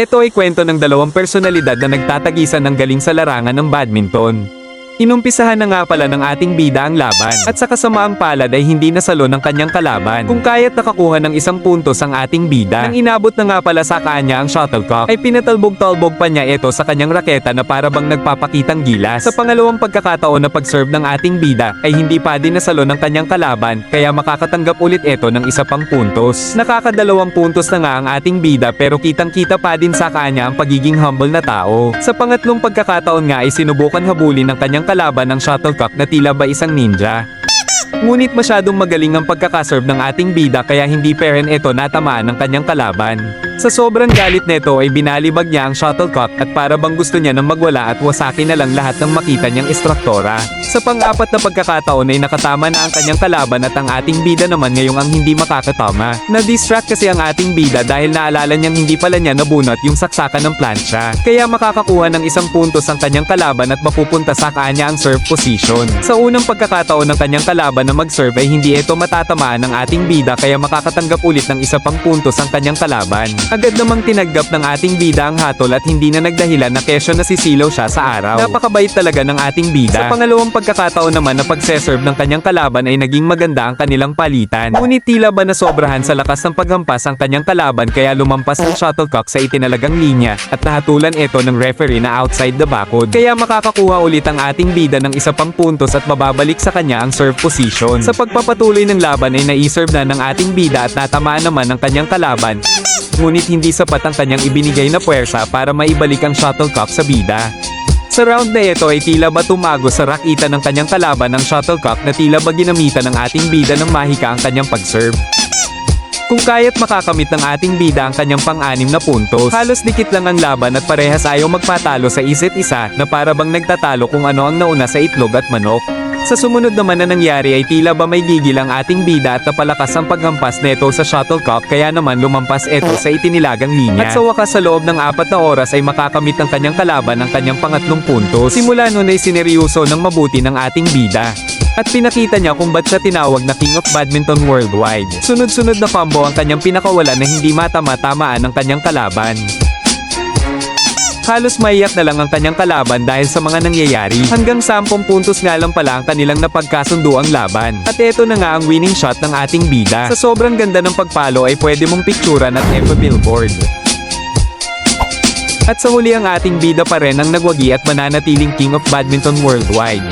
Ito ay kwento ng dalawang personalidad na nagtatagisan ng galing sa larangan ng badminton. Inumpisahan na nga pala ng ating bida ang laban, at sa kasamaang palad ay hindi nasalo ng kanyang kalaban. Kung kaya't nakakuha ng isang puntos ang ating bida, nang inabot na nga pala sa kanya ang shuttlecock, ay pinatalbog-talbog pa niya ito sa kanyang raketa na para bang nagpapakitang gilas. Sa pangalawang pagkakataon na pag-serve ng ating bida, ay hindi pa din nasalo ng kanyang kalaban, kaya makakatanggap ulit ito ng isa pang puntos. Nakakadalawang puntos na nga ang ating bida pero kitang-kita pa din sa kanya ang pagiging humble na tao. Sa pangatlong pagkakataon nga ay sinubukan habulin ng kanyang kalaban ng shuttlecock na tila ba isang ninja. Ngunit masyadong magaling ang pagkakaserve ng ating bida kaya hindi pa rin ito natamaan ng kanyang kalaban. Sa sobrang galit nito ay binalibag niya ang shuttlecock at para bang gusto niya nang magwala at wasakin na lang lahat ng makita niyang instruktora. Sa pang-apat na pagkakataon ay nakatama na ang kanyang kalaban at ang ating bida naman ngayong ang hindi makakatama. Na-distract kasi ang ating bida dahil naalala niyang hindi pala niya nabunot yung saksakan ng plancha. Kaya makakakuha ng isang puntos ang kanyang kalaban at mapupunta sa kanya ang serve position. Sa unang pagkakataon ng kanyang kalaban na mag-serve ay hindi ito matatamaan ng ating bida kaya makakatanggap ulit ng isa pang puntos ang kanyang kalaban. Agad namang tinagap ng ating bida ang hatol at hindi na nagdahilan na kesyo nasisilaw siya sa araw. Napakabait talaga ng ating bida. Sa pangalawang pagkakataon naman na pagseserve ng kanyang kalaban ay naging maganda ang kanilang palitan. Ngunit tila ba nasobrahan sa lakas ng paghampas ang kanyang kalaban kaya lumampas ang shuttlecock sa itinalagang linya at nahatulan ito ng referee na outside the backward. Kaya makakakuha ulit ang ating bida ng isa pang puntos at mababalik sa kanya ang serve position. Sa pagpapatuloy ng laban ay nai-serve na ng ating bida at natamaan naman ng kanyang kalaban. Ngunit hindi sapat ang kanyang ibinigay na puwersa para maibalik ang shuttlecock sa bida. Sa round na ito ay tila ba tumago sa rakita ng kanyang kalaban ang shuttlecock na tila ba ginamitan ng ating bida ng mahika ang kanyang pag-serve. Kung kaya't makakamit ng ating bida ang kanyang pang-anim na puntos, halos dikit lang ang laban at parehas ayaw magpatalo sa isa't isa na para bang nagtatalo kung ano ang nauna sa itlog at manok. Sa sumunod naman na nangyari ay tila ba may gigil ang ating bida at napalakas ang paghampas nito sa shuttlecock kaya naman lumampas ito sa itinilagang linya. At sa wakas sa loob ng 4 na oras ay makakamit ng kanyang kalaban ang kanyang pangatlong puntos. Simula nun ay sineryoso ng mabuti ng ating bida. At pinakita niya kung ba't siya tinawag na King of Badminton Worldwide. Sunod-sunod na combo ang kanyang pinakawalan na hindi matama-tamaan ng kanyang kalaban. Halos maiyak na lang ang kanyang kalaban dahil sa mga nangyayari. Hanggang 10 puntos nga lang pala ang kanilang napagkasunduang laban. At eto na nga ang winning shot ng ating bida. Sa sobrang ganda ng pagpalo ay pwede mong pikturan at FB billboard. At sa huli ang ating bida pa rin ang nagwagi at mananatiling King of Badminton Worldwide.